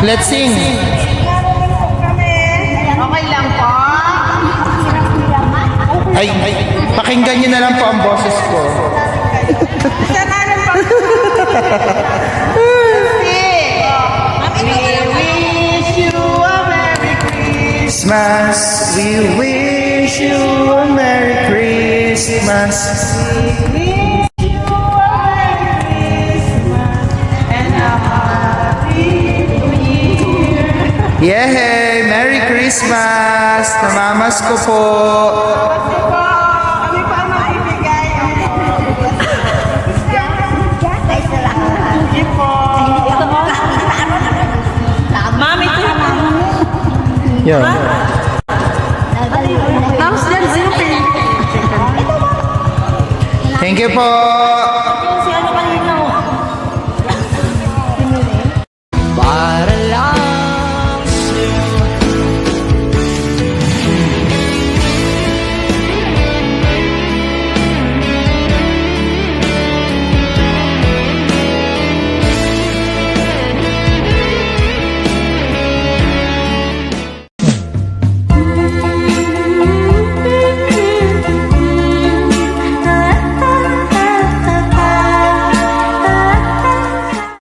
Let's sing. Okay lang po. Ay, pakinggan niyo na lang po ang boses ko. Sananan pa. Christmas, we wish you a Merry Christmas. Yay! Merry Christmas! Namamas ko po. Kami pa ang maibigay. Sige po. Mami, ito. Yan. Tapos dyan, sino pinag- Thank you po.